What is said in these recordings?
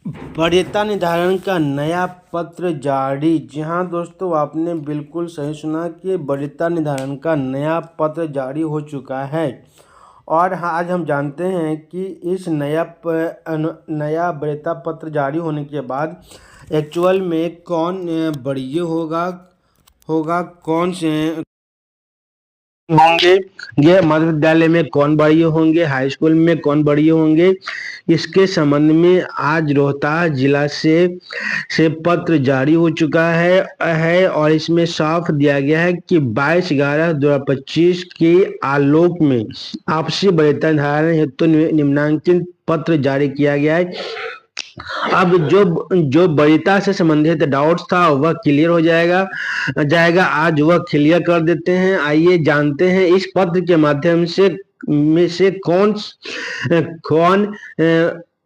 वरीयता निर्धारण का नया पत्र जारी। जी हाँ दोस्तों, आपने बिल्कुल सही सुना कि वरीयता निर्धारण का नया पत्र जारी हो चुका है। और आज हम जानते हैं कि इस नया वरीयता पत्र जारी होने के बाद एक्चुअल में कौन वरीय होगा कौन से होंगे, ये मध्य विद्यालय में कौन वरीय होंगे, हाई स्कूल में कौन वरीय होंगे। इसके संबंध में आज रोहतास जिला से पत्र जारी हो चुका है और इसमें साफ दिया गया है कि 22/11/2025 के आलोक में आपसी वरीयता निर्धारण हेतु निम्नांकित पत्र जारी किया गया है। अब जो वरीयता से संबंधित डाउट्स था वह क्लियर हो जाएगा। आज वह क्लियर कर देते हैं। आइए जानते हैं इस पत्र के माध्यम से कौन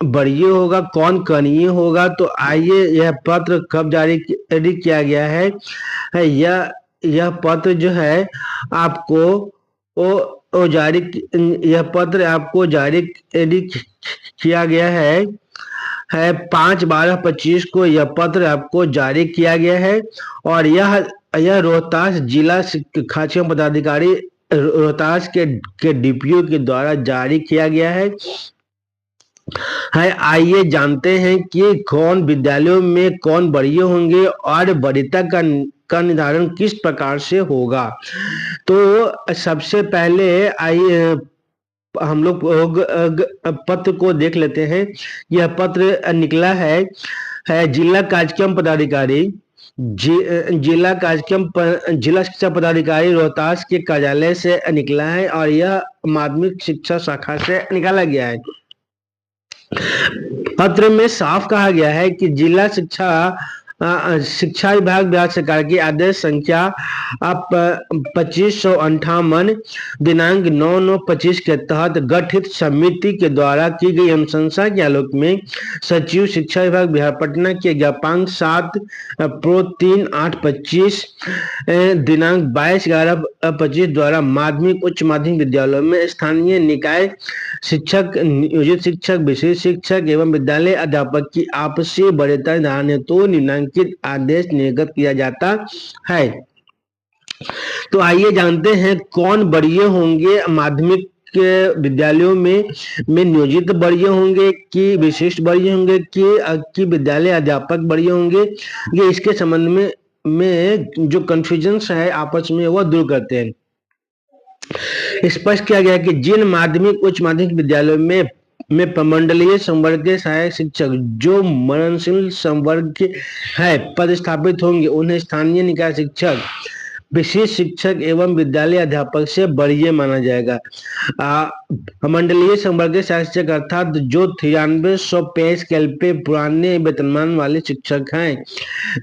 वरीय होगा, कौन कनीय होगा। तो आइए, यह पत्र कब जारी किया गया है। यह पत्र जो है आपको यह पत्र आपको जारी किया गया है 5/12/25 को यह पत्र आपको जारी किया गया है। और यह रोहतास जिला खाद्य पदाधिकारी रोहतास के डीपीओ के द्वारा जारी किया गया है। आइए जानते हैं कि कौन विद्यालयों में कौन वरीय होंगे और वरीयता का निर्धारण किस प्रकार से होगा। तो सबसे पहले आइए हम लोग पत्र को देख लेते हैं। यह पत्र निकला है जिला कार्यक्रम पदाधिकारी जिला शिक्षा पदाधिकारी रोहतास के कार्यालय से निकला है और यह माध्यमिक शिक्षा शाखा से निकाला गया है। पत्र में साफ कहा गया है कि जिला शिक्षा विभाग बिहार सरकार की आदेश संख्या 2558 दिनांक 9/9/25 के तहत गठित समिति के द्वारा की गई अनुशंसा के आलोक में सचिव शिक्षा विभाग बिहार पटना के ज्ञापांक 7 प्रो 3/8/25 दिनांक 22/11/25 द्वारा माध्यमिक उच्च माध्यमिक विद्यालयों में स्थानीय निकाय शिक्षक, नियोजित शिक्षक, विशेष शिक्षक एवं विद्यालय अध्यापक की आपसी वरीयता निर्धारण हेतु निम्नांकित आदेश निर्गत किया जाता है। तो आइए जानते हैं कौन वरीय होंगे। माध्यमिक के विद्यालयों में नियोजित वरीय होंगे कि विशिष्ट वरीय होंगे कि विद्यालय अध्यापक वरीय होंगे। ये इसके संबंध में जो कंफ्यूजन है आपस में वह दूर करते हैं। स्पष्ट किया गया कि जिन माध्यमिक उच्च माध्यमिक विद्यालयों में प्रमंडलीय संवर्ग के सहायक शिक्षक जो मननशील संवर्ग के है पदस्थापित होंगे उन्हें स्थानीय निकाय शिक्षक, विशेष शिक्षक एवं विद्यालय अध्यापक से वरीय माना जाएगा। मंडलीय संवर्ग के सहायक शिक्षक अर्थात जो 9300 पे स्केल पे पुराने वेतनमान वाले शिक्षक हैं,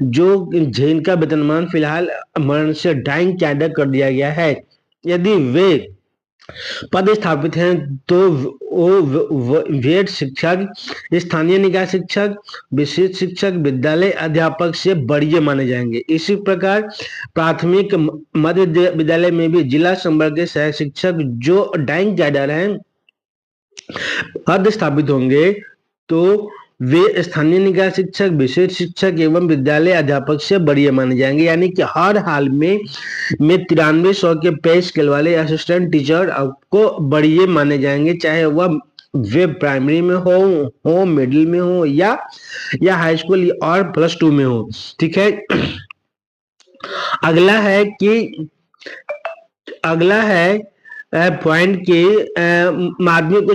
जिनका वेतनमान फिलहाल मरण से डाइंग कैडर कर दिया गया है, यदि वे पद स्थापित हैं तो वे शिक्षक, स्थानीय निकाय शिक्षक, विशेष शिक्षक, विद्यालय अध्यापक से वरीय माने जाएंगे। इसी प्रकार प्राथमिक मध्य विद्यालय में भी जिला संवर्ग के सहायक शिक्षक जो डाइंग कैडर हैं पद स्थापित होंगे तो वे स्थानीय निकाय शिक्षक, विशेष शिक्षक एवं विद्यालय अध्यापक से वरीय माने जाएंगे। यानी कि हर हाल में 9300 के पे स्केल वाले असिस्टेंट टीचर आपको वरीय माने जाएंगे, चाहे वह वे प्राइमरी में हो, मिडिल में हो या हाई स्कूल और +2 में हो। ठीक है। अगला है पॉइंट की माध्यमिक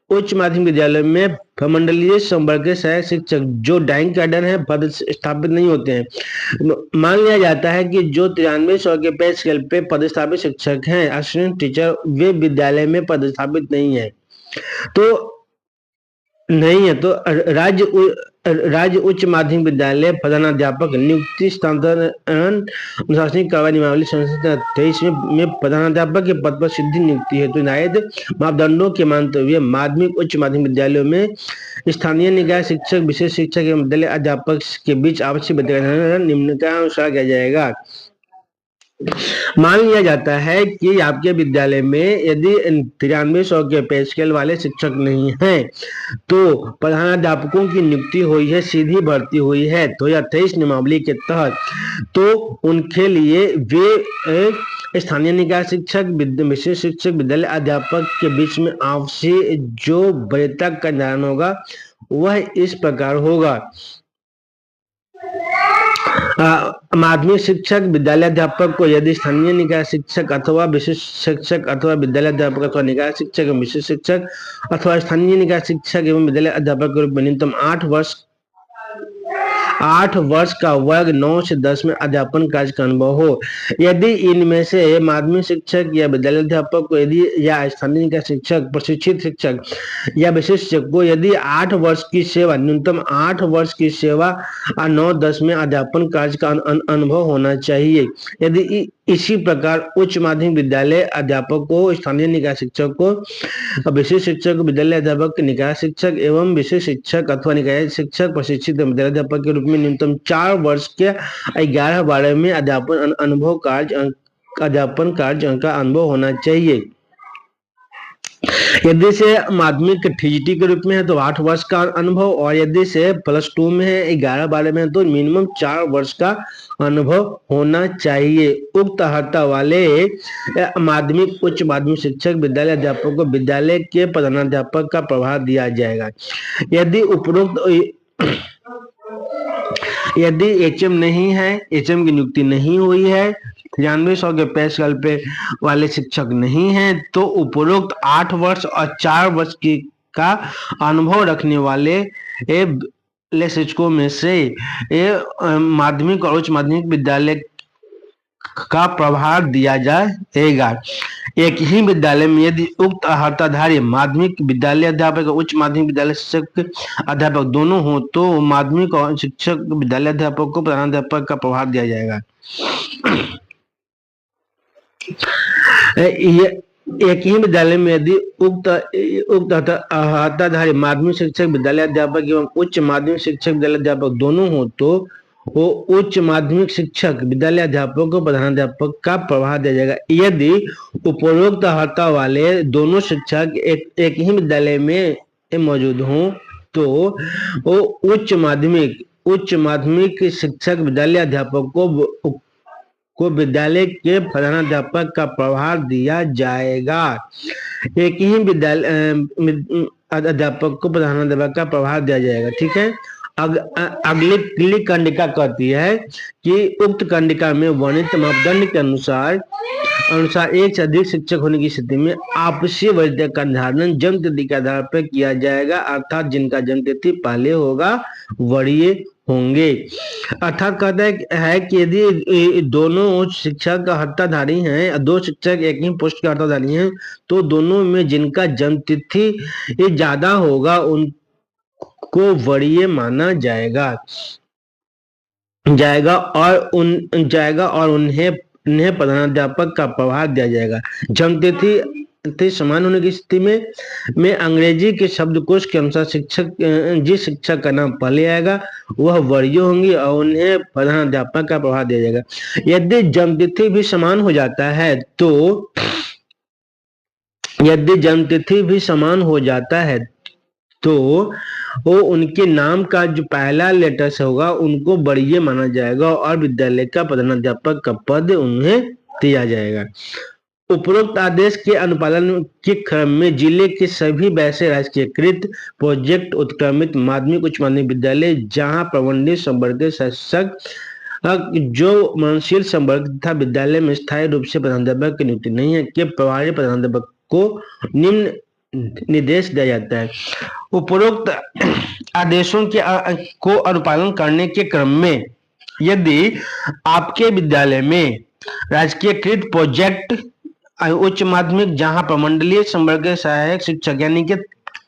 उच्च माध्यमिक विद्यालय में प्रमंडलीय संवर्ग के सहायक शिक्षक जो डाइंग कैडर है पद स्थापित नहीं होते हैं। मान लिया जाता है कि जो 9300 के पे स्केल पे पदस्थापित शिक्षक हैं, असिस्टेंट टीचर, वे विद्यालय में पदस्थापित नहीं है तो राज्य उच्च माध्यमिक विद्यालय प्रधानाध्यापक नियुक्ति स्थानांतरण अनुशासनिक कार्रवाई नियमावली संशोधन 23 में प्रधानाध्यापक के पद पर सीधी नियुक्ति हेतु निर्धारित मापदंडों के मानते हुए माध्यमिक उच्च माध्यमिक विद्यालयों में स्थानीय निकाय शिक्षक, विशेष शिक्षक एवं विद्यालय अध्यापक के बीच आवश्यक निम्न का अनुसार किया जाएगा। मान लिया जाता है कि आपके विद्यालय में यदि 9300 के पे स्केल वाले शिक्षक नहीं हैं, तो प्रधानाध्यापकों की नियुक्ति हुई है, सीधी भर्ती हुई है 2023 नियमावली के तहत, तो उनके लिए वे स्थानीय निकाय शिक्षक, विशेष शिक्षक, विद्यालय अध्यापक के बीच में आपसी जो वरीयता का निर्धारण होगा वह इस प्रकार होगा। माध्यमिक शिक्षक, विद्यालय अध्यापक को यदि स्थानीय निकाय शिक्षक अथवा विशेष शिक्षक अथवा विद्यालय अध्यापक अथवा निकाय शिक्षक एवं विशेष शिक्षक अथवा स्थानीय निकाय शिक्षक एवं विद्यालय अध्यापक के रूप में न्यूनतम 8 वर्ष का वर्ग 9 से 10 में अध्यापन कार्य का अनुभव हो। यदि इनमें से माध्यमिक शिक्षक या विद्यालय अध्यापक को यदि या स्थानीय निकाय शिक्षक, प्रशिक्षित शिक्षक या विशेष शिक्षक को यदि 8 वर्ष की सेवा, न्यूनतम 8 वर्ष की सेवा 9-10 में अध्यापन कार्य का अनुभव होना चाहिए। यदि इसी प्रकार उच्च माध्यमिक विद्यालय अध्यापक को, स्थानीय निकाय शिक्षक को, विशेष शिक्षक, विद्यालय अध्यापक, निकाय शिक्षक एवं विशेष शिक्षक अथवा निकाय शिक्षक, प्रशिक्षित विद्यालय अध्यापक के रूप में न्यूनतम 4 वर्ष के 11-12 में अध्यापन कार्य का अनुभव होना चाहिए। यदि से माध्यमिक टीजीटी के रूप में है तो 8 वर्ष का अनुभव, और यदि से +2 में है, 11-12 में है तो मिनिमम 4 वर्ष का अनुभव होना चाहिए। उक्त अर्हता वाले माध्यमिक, उच्च माध्यमिक शिक्षक, विद्यालय अध्यापक को विद्यालय के प्रधानाध्यापक का प्रभार दिया जाएगा। यदि उपरोक्त यदि एचएम नहीं है, एचएम की नियुक्ति नहीं हुई है, 9300 के पे स्केल पे वाले शिक्षक नहीं है, तो उपरोक्त 8 वर्ष और 4 वर्ष की का अनुभव रखने वाले शिक्षकों में से माध्यमिक और उच्च माध्यमिक विद्यालय का प्रभार दिया जाएगा। एक ही विद्यालय में यदि उक्त अर्हताधारी माध्यमिक विद्यालय अध्यापक और उच्च माध्यमिक विद्यालय शिक्षक अध्यापक दोनों हो तो माध्यमिक और शिक्षक विद्यालय अध्यापक को प्रधानाध्यापक का प्रभार दिया जाएगा। एक ही विद्यालय में यदि उक्त अर्हताधारी माध्यमिक शिक्षक विद्यालय अध्यापक एवं उच्च माध्यमिक शिक्षक विद्यालय अध्यापक दोनों हो तो वो उच्च माध्यमिक शिक्षक विद्यालय अध्यापक को प्रधानाध्यापक का प्रभार दिया जाएगा। यदि उपरोक्त अर्हता वाले दोनों शिक्षक एक ही विद्यालय में मौजूद हों तो वो उच्च माध्यमिक शिक्षक विद्यालय अध्यापक को विद्यालय के प्रधानाध्यापक का प्रभार दिया जाएगा। एक ही विद्यालय अध्यापक को प्रधानाध्यापक का प्रभार दिया जाएगा। ठीक है। अगली कंडिका कहती है कि उक्त कंडिका में वर्णित मापदंड के अनुसार एक से अधिक शिक्षक होने की स्थिति में आपसी वरीयता का निर्धारण जन्म तिथि के आधार पर किया जाएगा, अर्थात जिनका जन्म तिथि पहले होगा वरीय होंगे। अर्थात कहता है कि यदि दोनों शिक्षक अर्हताधारी हैं, 2 शिक्षक एक ही पोस्ट के अर्हताधारी हैं, तो दोनों में जिनका जन्म तिथि ज्यादा होगा उनको वरीय माना जाएगा और उन्हें प्रधानाध्यापक का प्रभार दिया जाएगा। जन्म तिथि समान होने की स्थिति में अंग्रेजी के शब्दकोश के अनुसार जिस शिक्षक का नाम पहले आएगा वह वरीय होंगे और उन्हें प्रधानाध्यापक का प्रभार दिया जाएगा। यदि जन्म तिथि भी समान हो जाता है तो वो उनके नाम का जो पहला लेटर से होगा उनको वरीय माना जाएगा और विद्यालय का प्रधानाध्यापक का पद उन्हें दिया जाएगा। उपरोक्त आदेश के अनुपालन के क्रम में जिले के सभी वैसे राजकीयकृत प्रोजेक्ट उत्क्रमित माध्यमिक उच्च माध्यमिक विद्यालय जहां प्रबंधित संवर्ग शिक्षक जो मननशील संवर्ग तथा विद्यालय में स्थायी रूप से प्रधानाध्यापक की नियुक्ति नहीं है के प्रभारी प्रधानाध्यापक को निम्न निर्देश दिया जाता है। उपरोक्त आदेशों को अनुपालन करने के क्रम में यदि आपके विद्यालय में राजकीयकृत प्रोजेक्ट उच्च माध्यमिक जहां प्रमंडलीय संवर्ग सहायक शिक्षक यानी कि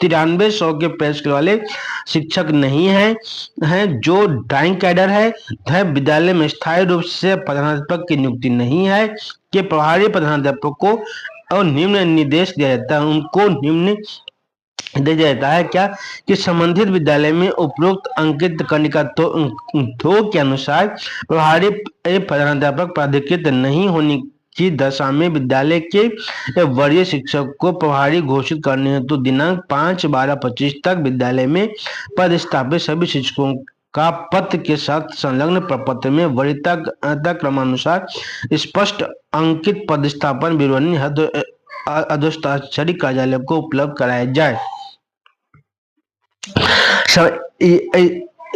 9300 के पे स्केल वाले शिक्षक नहीं है जो ड्राइंग कैडर है विद्यालय में स्थायी रूप से प्रधानाध्यापक की नियुक्ति नहीं है के प्रभारी प्रधानाध्यापक को और निम्न निर्देश दिया जाता है। उनको निम्न देखा जाता है क्या कि संबंधित विद्यालय में उपरोक्त अंकित कंडिका दो के अनुसार प्रभारी प्रधानाध्यापक प्राधिकृत नहीं होने की दशा में विद्यालय के वरीय शिक्षक को प्रभारी घोषित करने हेतु दिनांक 5/12/25 तक विद्यालय में पदस्थापित सभी शिक्षकों का पत्र के साथ संलग्न प्रपत्र में वरीयता क्रमानुसार स्पष्ट अंकित पदस्थापन विवरणी अधोस्ताक्षरी कार्यालय को उपलब्ध कराया जाए।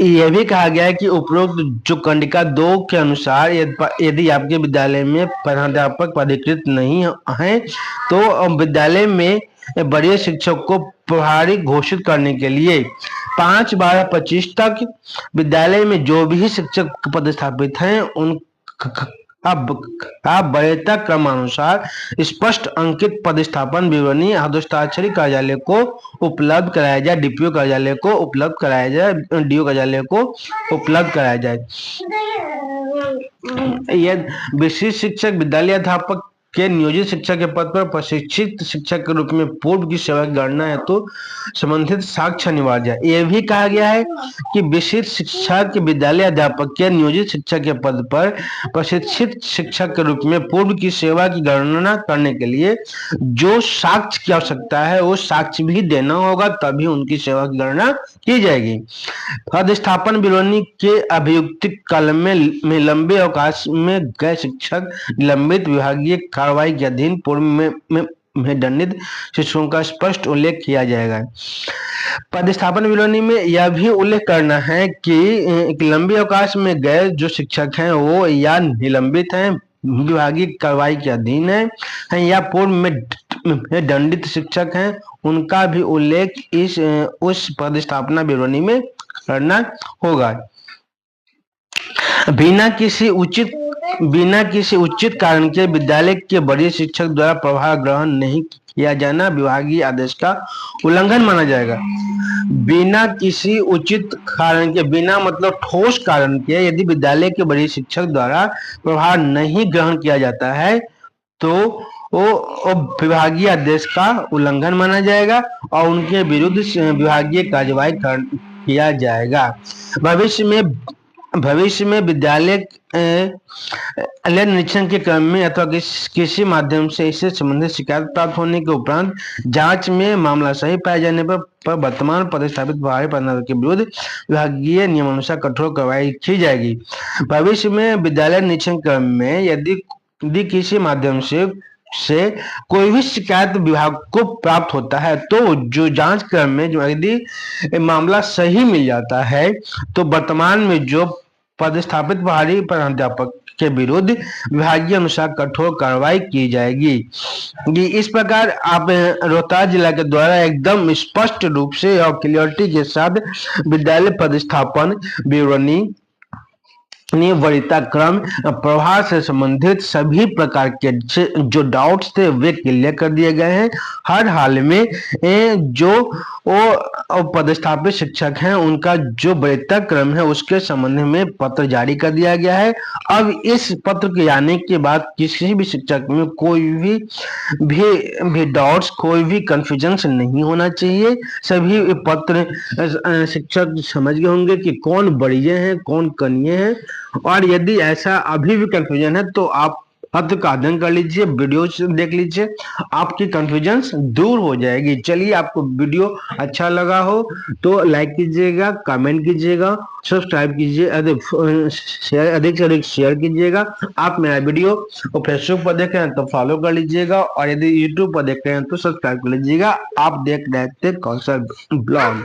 यह भी कहा गया है कि उपरोक्त जो कंडिका 2 के अनुसार यदि आपके विद्यालय में प्रधानाध्यापक पदाधिकृत नहीं है तो विद्यालय में वरीय शिक्षक को प्रभारी घोषित करने के लिए 5/12/25 तक विद्यालय में जो भी शिक्षक पदस्थापित हैं उनका वरीयता क्रमानुसार स्पष्ट अंकित पदस्थापन विवरणी हस्ताक्षरी कार्यालय को उपलब्ध कराया जाए, डीपीओ कार्यालय को उपलब्ध कराया जाए, डीओ कार्यालय को उपलब्ध कराया जाए। यह विशिष्ट शिक्षक विद्यालय अध्यापक के नियोजित शिक्षक के पद पर प्रशिक्षित शिक्षक के रूप में पूर्व की सेवा की गणना है तो संबंधित साक्ष्य अनिवार्य है। यह भी कहा गया है कि विशिष्ट शिक्षक विद्यालय अध्यापक के नियोजित शिक्षक के पद पर प्रशिक्षित शिक्षक के रूप में पूर्व की सेवा की गणना करने के लिए जो साक्ष्य की आवश्यकता है वो साक्ष्य भी देना होगा, तभी उनकी सेवा की गणना की जाएगी। पदस्थापन विवरणी के अभियुक्त काल में लंबे अवकाश में गए शिक्षक निलंबित विभागीय कार्रवाई के अधीन पूर्व में दंडित शिक्षकों का स्पष्ट उल्लेख किया जाएगा। पदस्थापन विवरणी में यह भी उल्लेख करना है कि लंबे अवकाश में गए जो शिक्षक हैं वो या निलंबित हैं, विभागीय कार्रवाई के अधीन है या पूर्व में दंडित शिक्षक हैं, उनका भी उल्लेख उस पदस्थापना विवरणी में करना होगा। बिना किसी उचित कारण के विद्यालय के वरीय शिक्षक द्वारा प्रभार ग्रहण नहीं किया जाना विभागीय आदेश का उल्लंघन माना जाएगा। बिना किसी उचित कारण के, बिना मतलब ठोस कारण के यदि विद्यालय के वरीय शिक्षक द्वारा प्रभार नहीं ग्रहण किया जाता है तो वो विभागीय आदेश का उल्लंघन माना जाएगा और उनके विरुद्ध विभागीय कार्यवाही किया जाएगा। भविष्य में विद्यालय निरीक्षण के क्रम में अथवा किसी माध्यम से इससे संबंधित शिकायत प्राप्त होने के उपरांत जांच में मामला सही पाए जाने पर वर्तमान पदस्थापित प्रभारी प्रधानाध्यापक के विरुद्ध विभागीय नियमानुसार कठोर कार्रवाई की जाएगी। भविष्य में विद्यालय निरीक्षण क्रम में यदि किसी माध्यम से कोई भी शिकायत विभाग को प्राप्त होता है तो जो जांच क्रम में जो यदि मामला सही मिल जाता है तो वर्तमान में जो पदस्थापित प्रभारी प्रधानाध्यापक के विरुद्ध विभागीय अनुसार कठोर कार्रवाई की जाएगी। इस प्रकार आप रोहतास जिला के द्वारा एकदम स्पष्ट रूप से और क्लियरिटी के साथ विद्यालय पदस्थापन विवरणी वरीयता क्रम प्रभार से संबंधित सभी प्रकार के जो डाउट्स थे वे क्लियर कर दिए गए हैं। हर हाल में जो पदस्थापित शिक्षक हैं उनका जो वरीयता क्रम है उसके संबंध में पत्र जारी कर दिया गया है। अब इस पत्र के आने के बाद किसी भी शिक्षक में कोई भी डाउट्स, कोई भी कंफ्यूजन नहीं होना चाहिए। सभी पत्र शिक्षक समझ गए होंगे कि कौन वरीय है कौन कनीय है, और यदि ऐसा अभी भी कंफ्यूजन है तो आप पत्र का अध्ययन कर लीजिए, वीडियो देख लीजिए, आपकी कंफ्यूजन दूर हो जाएगी। चलिए, आपको वीडियो अच्छा लगा हो तो लाइक कीजिएगा, कमेंट कीजिएगा, सब्सक्राइब कीजिए, अधिक से अधिक शेयर कीजिएगा। आप मेरा वीडियो फेसबुक पर देख रहे हैं तो फॉलो कर लीजिएगा और यदि यूट्यूब पर देख रहे हैं तो सब्सक्राइब कर लीजिएगा। आप देख रहे थे कौशल ब्लॉग।